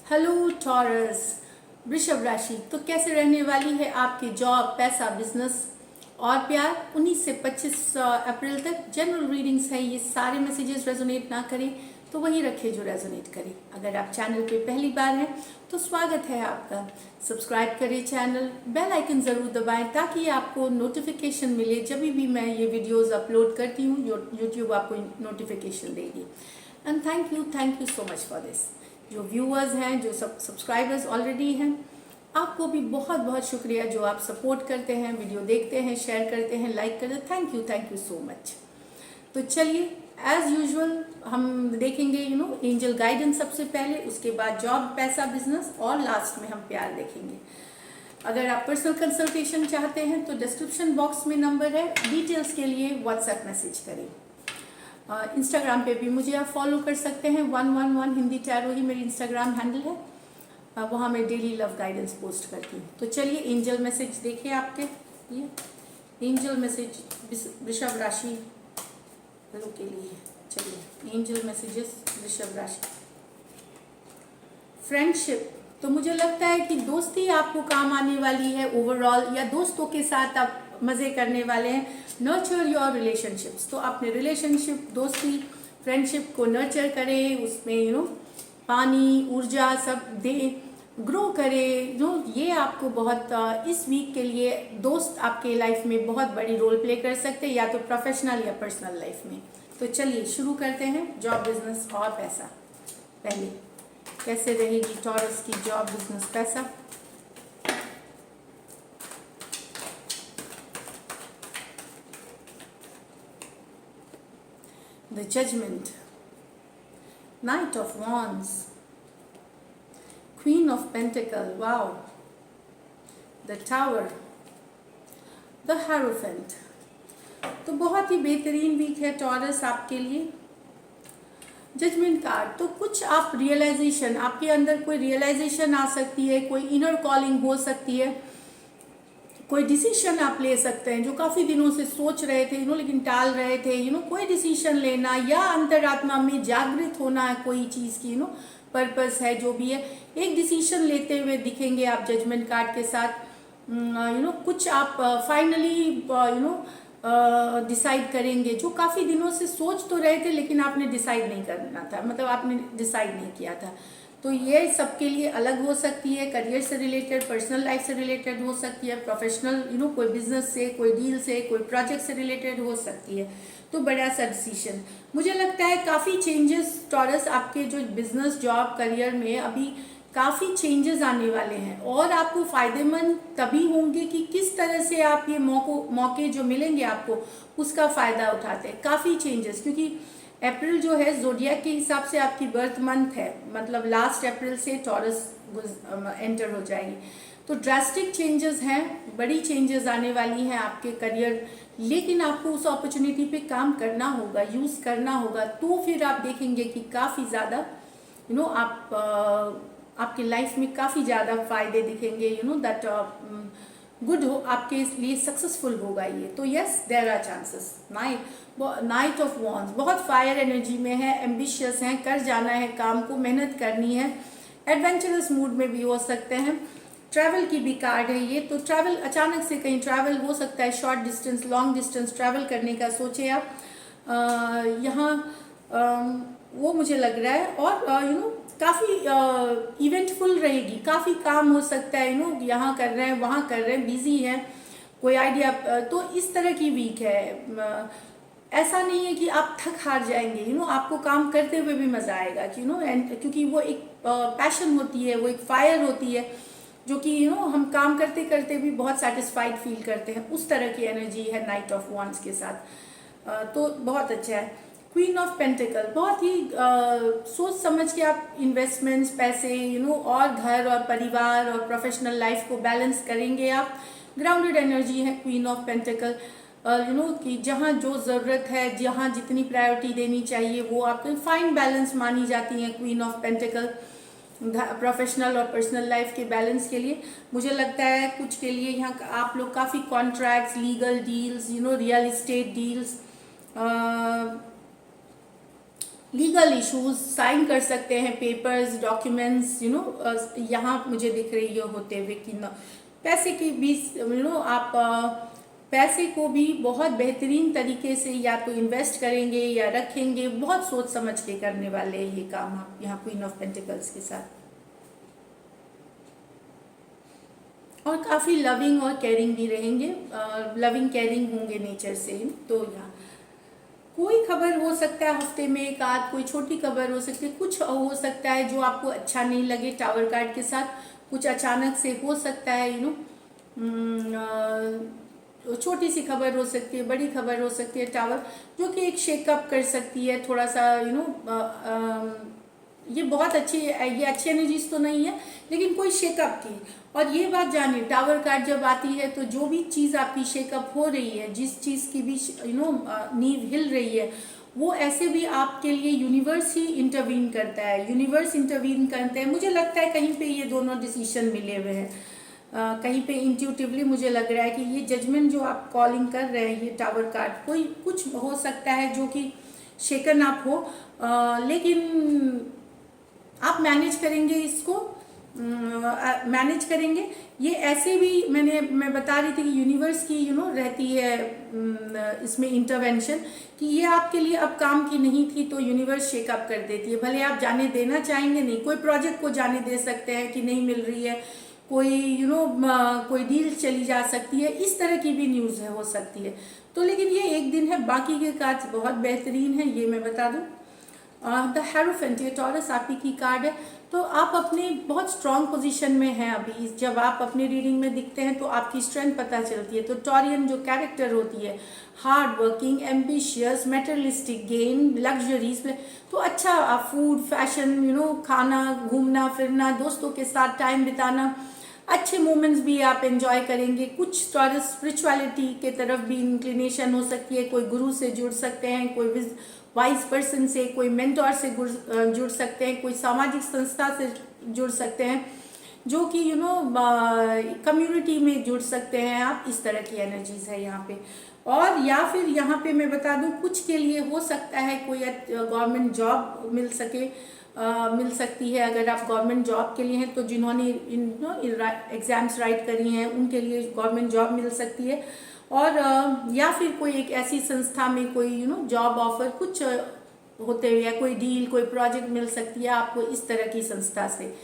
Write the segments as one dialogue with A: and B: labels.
A: Hello taurus, वृषभ राशि। तो कैसे रहने वाली है आपकी जॉब, पैसा, बिजनेस और प्यार 19 से 25 अप्रैल तक। जनरल रीडिंग्स है, ये सारे मैसेजेस रेजोनेट ना करें तो वही रखें जो रेजोनेट करें। अगर आप चैनल पे पहली बार हैं तो स्वागत है आपका। सब्सक्राइब करें चैनल, बेल आइकन ज़रूर दबाएं ताकि आपको नोटिफिकेशन मिले जब भी मैं ये वीडियोस अपलोड करती हूँ। यूट्यूब आपको नोटिफिकेशन देगी। And thank you so much for this. जो व्यूअर्स हैं, जो सब्सक्राइबर्स ऑलरेडी हैं, आपको भी बहुत बहुत शुक्रिया जो आप सपोर्ट करते हैं, वीडियो देखते हैं, शेयर करते हैं, लाइक करते हैं। Thank you so much. तो चलिए, एज यूजुअल हम देखेंगे एंजल गाइडेंस सबसे पहले, उसके बाद जॉब, पैसा, बिजनेस और लास्ट में हम प्यार देखेंगे। अगर आप पर्सनल कंसल्टेशन चाहते हैं तो डिस्क्रिप्शन बॉक्स में नंबर है, डिटेल्स के लिए व्हाट्सएप मैसेज करें। इंस्टाग्राम पे भी मुझे आप फॉलो कर सकते हैं, 111 हिंदी टैरो ही मेरी इंस्टाग्राम हैंडल है। वहाँ मैं डेली लव गाइडेंस पोस्ट करती हूँ। तो चलिए एंजल मैसेज देखिए आपके ये एंजल मैसेज वृषभ राशि के लिए। चलिए एंजल मैसेजेस वृषभ राशि। फ्रेंडशिप, तो मुझे लगता है कि दोस्ती आपको काम आने वाली है ओवरऑल, या दोस्तों के साथ आप मज़े करने वाले हैं। नर्चर योर रिलेशनशिप्स, तो अपने रिलेशनशिप, दोस्ती, फ्रेंडशिप को नर्चर करें, उसमें पानी, ऊर्जा सब दें, ग्रो करें। ये आपको बहुत इस वीक के लिए दोस्त आपके लाइफ में बहुत बड़ी रोल प्ले कर सकते हैं, या तो प्रोफेशनल या पर्सनल लाइफ में। तो चलिए शुरू करते हैं जॉब, बिजनेस और पैसा। पहले कैसे रहेगी टॉरस की जॉब, बिजनेस, पैसा। The Judgment, Knight of Wands, Queen of Pentacles, wow, The Tower, The Hierophant। तो बहुत ही बेहतरीन वीक है टॉरस आपके लिए। जजमेंट कार्ड, तो कुछ आप रियलाइजेशन, आपके अंदर कोई रियलाइजेशन आ सकती है, कोई इनर कॉलिंग हो सकती है, कोई डिसीजन आप ले सकते हैं जो काफ़ी दिनों से सोच रहे थे लेकिन टाल रहे थे। कोई डिसीजन लेना या अंतरात्मा में जागृत होना है कोई चीज़ की, पर्पस है, जो भी है, एक डिसीजन लेते हुए दिखेंगे आप जजमेंट कार्ड के साथ। कुछ आप फाइनली डिसाइड करेंगे जो काफ़ी दिनों से सोच तो रहे थे लेकिन आपने डिसाइड नहीं करना था, मतलब आपने डिसाइड नहीं किया था। तो ये सबके लिए अलग हो सकती है, करियर से रिलेटेड, पर्सनल लाइफ से रिलेटेड हो सकती है, प्रोफेशनल कोई बिजनेस से, कोई डील से, कोई प्रोजेक्ट से रिलेटेड हो सकती है। तो बड़ा सा डिसीजन, मुझे लगता है काफ़ी चेंजेस टॉरस आपके जो बिजनेस, जॉब, करियर में अभी काफ़ी चेंजेस आने वाले हैं, और आपको फ़ायदेमंद तभी होंगे कि किस तरह से आप ये मौके जो मिलेंगे आपको उसका फ़ायदा उठाते हैं। काफ़ी चेंजेस, क्योंकि अप्रैल जो है जोडियाक के हिसाब से आपकी बर्थ मंथ है, मतलब लास्ट अप्रैल से टॉरस एंटर हो जाएगी। तो ड्रास्टिक चेंजेस हैं, बड़ी चेंजेस आने वाली हैं आपके करियर, लेकिन आपको उस अपॉर्चुनिटी पे काम करना होगा, यूज़ करना होगा। तो फिर आप देखेंगे कि काफ़ी ज़्यादा आप आपके लाइफ में काफ़ी ज़्यादा फायदे दिखेंगे, दैट गुड हो, आपके लिए सक्सेसफुल होगा ये। तो yes, there are chances. Knight of wands बहुत फायर एनर्जी में है, एम्बिशियस हैं, कर जाना है काम को, मेहनत करनी है, एडवेंचरस मूड में भी हो सकते हैं। ट्रैवल की भी कार्ड है ये, तो ट्रैवल, अचानक से कहीं ट्रैवल हो सकता है, short distance, long distance travel करने का सोचे आप। यहाँ वो मुझे लग रहा है, और काफ़ी इवेंटफुल रहेगी, काफ़ी काम हो सकता है, यहाँ कर रहे हैं, वहाँ कर रहे हैं, बिजी हैं, कोई आइडिया। तो इस तरह की वीक है। ऐसा नहीं है कि आप थक हार जाएंगे, आपको काम करते हुए भी मज़ा आएगा, क्योंकि वो एक पैशन होती है, वो एक फायर होती है, जो कि हम काम करते करते भी बहुत सेटिस्फाइड फील करते हैं। उस तरह की एनर्जी है नाइट ऑफ वॉन्ड्स के साथ। तो बहुत अच्छा है। क्वीन ऑफ पेंटिकल, बहुत ही सोच समझ के आप इन्वेस्टमेंट्स, पैसे, और घर और परिवार और प्रोफेशनल लाइफ को बैलेंस करेंगे आप। ग्राउंडेड एनर्जी है क्वीन ऑफ पेंटिकल, कि जहाँ जो ज़रूरत है, जहाँ जितनी प्रायोरिटी देनी चाहिए वो आपको फाइन बैलेंस मानी जाती है क्वीन ऑफ पेंटिकल। प्रोफेशनल और पर्सनल लाइफ के बैलेंस के लिए मुझे लगता है कुछ के लिए यहाँ आप लोग काफ़ी contracts, legal deals, real estate deals, legal issues, sign कर सकते हैं पेपर्स, डॉक्यूमेंट्स, यहाँ मुझे दिख रही है होते हुए कि पैसे की भी, आप पैसे को भी बहुत बेहतरीन तरीके से या तो इन्वेस्ट करेंगे या रखेंगे, बहुत सोच समझ के करने वाले हैं ये काम आप यहाँ क्वीन ऑफ पेंटिकल्स के साथ। और काफ़ी लविंग और केयरिंग भी रहेंगे, लविंग केयरिंग होंगे नेचर से। तो यहाँ कोई खबर हो सकता है हफ्ते में एक आध, कोई छोटी खबर हो सकती है, कुछ हो सकता है जो आपको अच्छा नहीं लगे टावर कार्ड के साथ, कुछ अचानक से हो सकता है, छोटी सी खबर हो सकती है, बड़ी खबर हो सकती है टावर, जो कि एक शेकअप कर सकती है थोड़ा सा, ये बहुत अच्छी, ये अच्छी एनर्जीज तो नहीं है लेकिन कोई शेकअप की। और ये बात जानिए, टावर कार्ड जब आती है तो जो भी चीज़ आपकी शेकअप हो रही है, जिस चीज़ की भी नींव हिल रही है, वो ऐसे भी आपके लिए यूनिवर्स ही इंटरवीन करता है, यूनिवर्स इंटरवीन करते हैं। मुझे लगता है कहीं पे ये दोनों डिसीजन मिले हुए हैं, कहीं पे इंट्यूटिवली मुझे लग रहा है कि ये जजमेंट जो आप कॉलिंग कर रहे हैं, ये टावर कार्ड कोई कुछ हो सकता है जो कि शेकन अप हो, लेकिन आप मैनेज करेंगे इसको, मैनेज करेंगे। ये ऐसे भी मैं बता रही थी कि यूनिवर्स की रहती है इसमें इंटरवेंशन, कि ये आपके लिए अब काम की नहीं थी तो यूनिवर्स शेकअप कर देती है। भले आप जाने देना चाहेंगे नहीं, कोई प्रोजेक्ट को जाने दे सकते हैं कि नहीं मिल रही है, कोई कोई डील चली जा सकती है, इस तरह की भी न्यूज़ है, हो सकती है। तो लेकिन ये एक दिन है, बाकी के कार्ड्स बहुत बेहतरीन है, ये मैं बता दूं। द हेरोफेंट, ये टॉरस आपकी की कार्ड है, तो आप अपनी बहुत स्ट्रांग पोजीशन में हैं अभी। जब आप अपनी रीडिंग में दिखते हैं तो आपकी स्ट्रेंथ पता चलती है। तो टॉरियन जो कैरेक्टर होती है, hard working, ambitious, materialistic gain, luxuries, तो अच्छा आप फूड, फैशन, खाना, घूमना फिरना, दोस्तों के साथ टाइम बिताना, अच्छे मोमेंट्स भी आप एंजॉय करेंगे। कुछ टॉरस स्पिरिचुअलिटी के तरफ भी इंक्लिनेशन हो सकती है, कोई गुरु से जुड़ सकते हैं, कोई वाइज पर्सन से, कोई मेंटोर से जुड़ सकते हैं, कोई सामाजिक संस्था से जुड़ सकते हैं, जो कि कम्युनिटी में जुड़ सकते हैं आप। इस तरह की एनर्जीज है यहाँ पे। और या फिर यहाँ पे मैं बता दूँ, कुछ के लिए हो सकता है कोई गवर्नमेंट जॉब मिल सकती है। अगर आप गवर्नमेंट जॉब के लिए हैं तो जिन्होंने एग्जाम्स राइट करी हैं उनके लिए गवर्नमेंट जॉब मिल सकती है। और या फिर कोई एक ऐसी संस्था में कोई जॉब ऑफर कुछ होते हुए, या कोई डील, कोई प्रोजेक्ट मिल सकती है आपको इस तरह की संस्था से,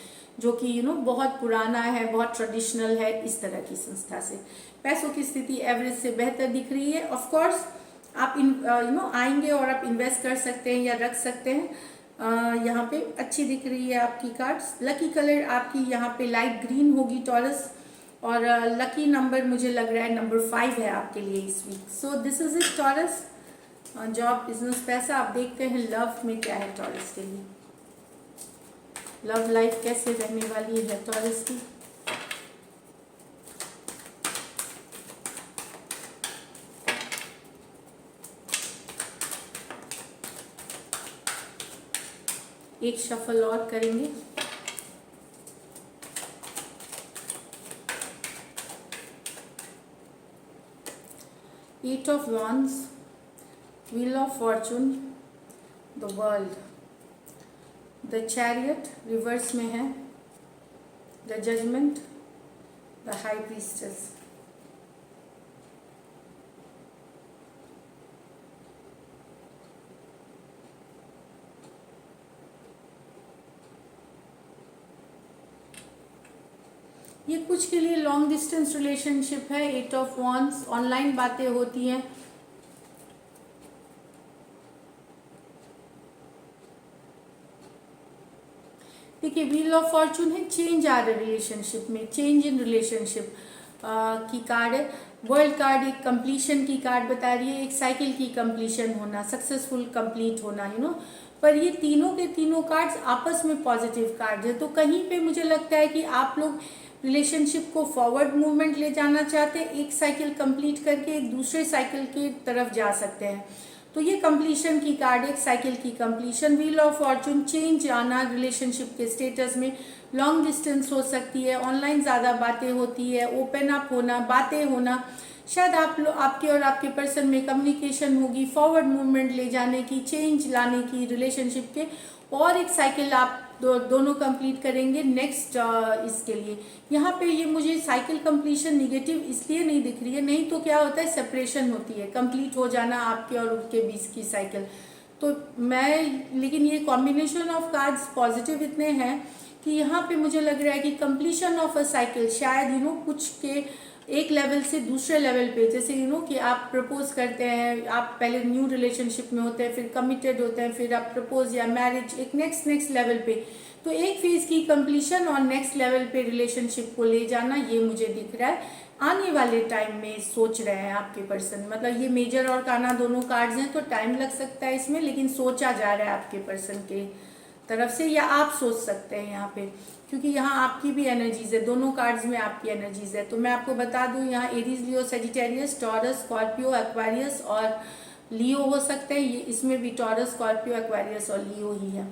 A: जो कि बहुत पुराना है, बहुत ट्रेडिशनल है, इस तरह की संस्था से। पैसों की स्थिति एवरेज से बेहतर दिख रही है। ऑफ कोर्स आप आएंगे और आप इन्वेस्ट कर सकते हैं या रख सकते हैं। यहाँ पे अच्छी दिख रही है आपकी कार्ड्स। लकी कलर आपकी यहाँ पे लाइट ग्रीन होगी टॉरस, और लकी नंबर मुझे लग रहा है नंबर 5 है आपके लिए इस week. So this is it Taurus. Job, business, पैसा। आप देखते हैं लव में क्या है टॉरस के लिए, लव लाइफ कैसे रहने वाली है टॉरस की। एक शफल और करेंगे। Eight of wands, wheel of fortune, the world, the chariot reverse में है, the judgement, the high priestess. ये कुछ के लिए लॉन्ग डिस्टेंस रिलेशनशिप है। 8 ऑफ wands, ऑनलाइन बातें होती हैं। देखिए, व्हील ऑफ फॉर्चून है, चेंज आ रहा है रिलेशनशिप में, चेंज इन रिलेशनशिप की कार्ड है। वर्ल्ड कार्ड एक कंप्लीशन की कार्ड बता रही है, एक साइकिल की कंप्लीशन होना, सक्सेसफुल कंप्लीट होना, पर ये तीनों के तीनों कार्ड्स आपस में पॉजिटिव कार्ड है। तो कहीं पे मुझे लगता है कि आप लोग रिलेशनशिप को फॉरवर्ड मूवमेंट ले जाना चाहते हैं, एक साइकिल कंप्लीट करके एक दूसरे साइकिल की तरफ जा सकते हैं। तो ये कंप्लीशन की कार्ड, एक साइकिल की completion. Wheel of Fortune, change आना रिलेशनशिप के स्टेटस में, लॉन्ग डिस्टेंस हो सकती है, ऑनलाइन ज़्यादा बातें होती है, ओपन अप होना, बातें होना, शायद आपके और आपके पर्सन में कम्युनिकेशन होगी, फॉरवर्ड मूवमेंट ले जाने की, चेंज लाने की रिलेशनशिप के, और एक साइकिल आप दोनों कंप्लीट करेंगे नेक्स्ट इसके लिए। यहाँ पे ये मुझे साइकिल कंप्लीशन निगेटिव इसलिए नहीं दिख रही है, नहीं तो क्या होता है सेपरेशन होती है, कंप्लीट हो जाना आपके और उनके बीच की साइकिल। तो लेकिन ये कॉम्बिनेशन ऑफ कार्ड्स पॉजिटिव इतने हैं कि यहाँ पे मुझे लग रहा है कि कंप्लीशन ऑफ अ साइकिल, शायद कुछ के एक लेवल से दूसरे लेवल पे, जैसे कि आप प्रपोज करते हैं, आप पहले न्यू रिलेशनशिप में होते हैं, फिर कमिटेड होते हैं, फिर आप प्रपोज या मैरिज, एक नेक्स्ट लेवल पे, तो एक फेज की कंप्लीशन और नेक्स्ट लेवल पे रिलेशनशिप को ले जाना, ये मुझे दिख रहा है। आने वाले टाइम में सोच रहे हैं आपके पर्सन, मतलब ये मेजर और काना दोनों कार्ड्स हैं, तो टाइम लग सकता है इसमें, लेकिन सोचा जा रहा है आपके पर्सन के तरफ से, या आप सोच सकते हैं यहाँ पे, क्योंकि यहाँ आपकी भी एनर्जीज है, दोनों कार्ड्स में आपकी एनर्जीज है। तो मैं आपको बता दूँ, यहाँ एरीज, लियो, सेजिटेरियस, टॉरस, स्कॉर्पियो, एक्वारियस और लियो हो सकते हैं। ये इसमें भी टॉरस, स्कॉर्पियो, एक्वारियस और लियो ही है।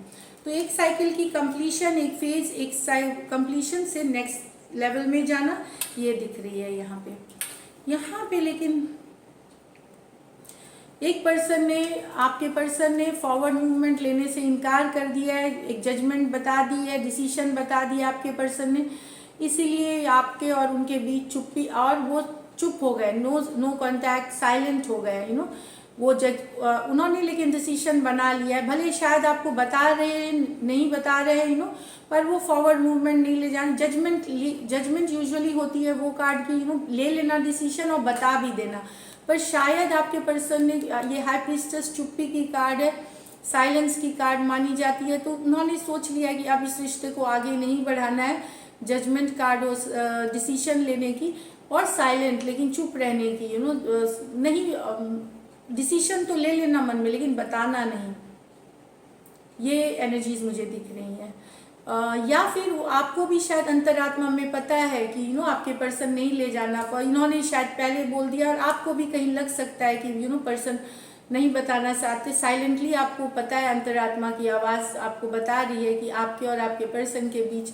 A: तो एक साइकिल की कंप्लीशन, एक फेज, एक कंप्लीशन से नेक्स्ट लेवल में जाना, ये दिख रही है यहाँ पे लेकिन एक पर्सन ने, आपके पर्सन ने फॉरवर्ड मूवमेंट लेने से इनकार कर दिया है, एक जजमेंट बता दी है, डिसीशन बता दिया आपके पर्सन ने, इसीलिए आपके और उनके बीच चुप्पी, और वो चुप हो गए, नो कांटेक्ट, साइलेंट हो गए, वो उन्होंने लेकिन डिसीशन बना लिया है, भले शायद आपको नहीं बता रहे हैं, पर वो फॉरवर्ड मूवमेंट नहीं ले जाने, जजमेंट यूजुअली होती है वो कार्ड की, ले लेना डिसीशन और बता भी देना, पर शायद आपके पर्सन ने, ये हाई प्रीस्टेस चुप्पी की कार्ड है, साइलेंस की कार्ड मानी जाती है, तो उन्होंने सोच लिया कि अब इस रिश्ते को आगे नहीं बढ़ाना है, जजमेंट कार्ड हो डिसीशन लेने की, और साइलेंट लेकिन चुप रहने की, नहीं, डिसीशन तो ले लेना मन में लेकिन बताना नहीं, ये एनर्जीज मुझे दिख रही हैं। या फिर आपको भी शायद अंतरात्मा में पता है कि आपके पर्सन नहीं ले जाना, पर इन्होंने शायद पहले बोल दिया, और आपको भी कहीं लग सकता है कि पर्सन नहीं बताना चाहते, साइलेंटली आपको पता है, अंतरात्मा की आवाज़ आपको बता रही है कि आपके और आपके पर्सन के बीच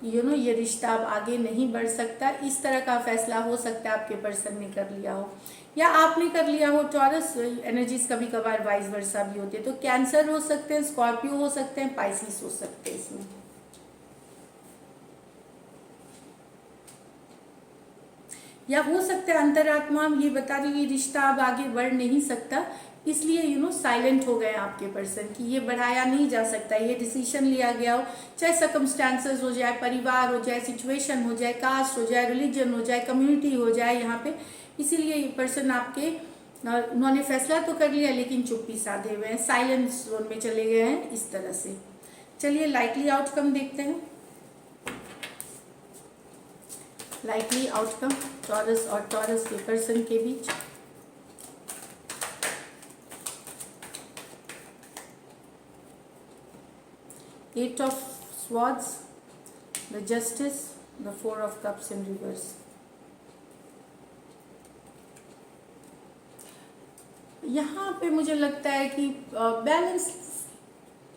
A: ये रिश्ता अब आगे नहीं बढ़ सकता, इस तरह का फैसला हो सकता है आपके पर्सन ने कर लिया हो, या आपने कर लिया हो। टॉरस एनर्जीज कभी कभार वाइस वर्सा भी होती है, तो कैंसर हो सकते हैं, स्कॉर्पियो हो सकते हैं, पाइसिस हो सकते हैं इसमें। या हो सकता है अंतरात्मा ये बता रही है रिश्ता अब आगे बढ़ नहीं सकता, इसलिए साइलेंट हो गए आपके पर्सन की, ये बढ़ाया नहीं जा सकता, ये डिसीजन लिया गया हो, चाहे सर्कमस्टांसेस हो जाए, परिवार हो जाए, सिचुएशन हो जाए, कास्ट हो जाए, रिलीजन हो जाए, कम्युनिटी हो जाए यहाँ पे, इसीलिए ये पर्सन आपके, उन्होंने फैसला तो कर लिया लेकिन चुप्पी साधे हुए हैं, साइलेंस जोन में चले गए हैं इस तरह से। चलिए लाइकली आउटकम देखते हैं। लाइकली आउटकम टॉरस और टॉरस के पर्सन के बीच। Eight of swords, the justice, the four of cups in reverse. यहाँ पे मुझे लगता है कि बैलेंस,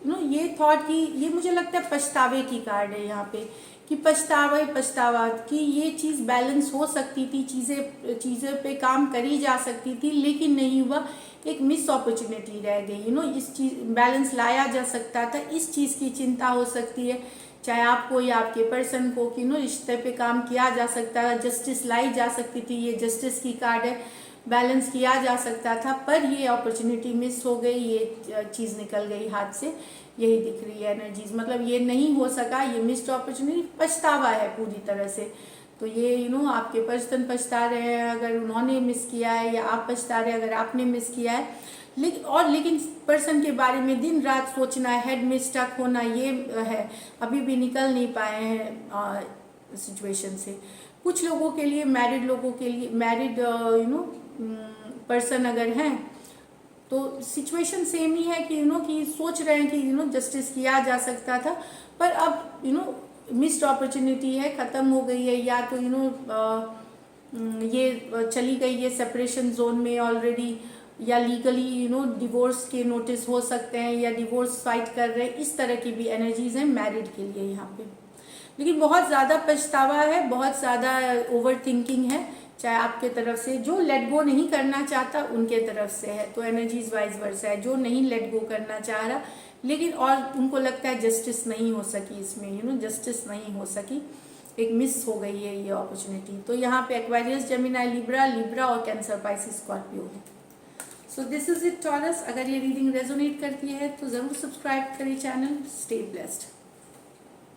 A: ये थॉट की, ये मुझे लगता है पछतावे की कार्ड है यहाँ पे, कि पछतावा कि ये चीज़ बैलेंस हो सकती थी, चीज़ें पे काम करी जा सकती थी लेकिन नहीं हुआ, एक मिस अपॉर्चुनिटी रह गई, इस चीज़ बैलेंस लाया जा सकता था, इस चीज़ की चिंता हो सकती है, चाहे आपको या आपके पर्सन को, कि रिश्ते पे काम किया जा सकता है, जस्टिस लाई जा सकती थी, ये जस्टिस की कार्ड है, बैलेंस किया जा सकता था, पर ये अपॉर्चुनिटी मिस हो गई, ये चीज़ निकल गई हाथ से, यही दिख रही है एनर्जीज, मतलब ये नहीं हो सका, ये मिस्ड अपॉर्चुनिटी, पछतावा है पूरी तरह से। तो ये आपके पर्सन पछता रहे हैं अगर उन्होंने मिस किया है, या आप पछता रहे हैं अगर आपने मिस किया है, लेकिन पर्सन के बारे में दिन रात सोचना, हेड में स्टक होना, ये है, अभी भी निकल नहीं पाए हैं सिचुएशन से। कुछ लोगों के लिए, मैरिड लोगों के लिए, मैरिड पर्सन अगर हैं तो सिचुएशन सेम ही है, कि सोच रहे हैं कि जस्टिस किया जा सकता था, पर अब मिस्ड अपॉर्चुनिटी है, ख़त्म हो गई है, या तो ये चली गई है सेपरेशन जोन में ऑलरेडी, या लीगली डिवोर्स के नोटिस हो सकते हैं, या डिवोर्स फाइट कर रहे हैं, इस तरह की भी एनर्जीज हैं मैरिड के लिए यहाँ पे। लेकिन बहुत ज़्यादा पछतावा है, बहुत ज़्यादा ओवर थिंकिंग है, चाहे आपके तरफ से जो लेट गो नहीं करना चाहता उनके तरफ से है, तो एनर्जीज वाइज वर्सा है। जो नहीं लेट गो करना चाह रहा लेकिन और उनको लगता है जस्टिस नहीं हो सकी इसमें, जस्टिस नहीं हो सकी, एक मिस हो गई है ये अपॉर्चुनिटी। तो यहाँ पे एक्वेरियस, जेमिनी, लिब्रा और कैंसर, पाइसिस, स्कॉर्पियो है। सो दिस इज इट टॉरस। अगर ये रीडिंग रेजोनेट करती है तो ज़रूर सब्सक्राइब करें चैनल। Stay blessed.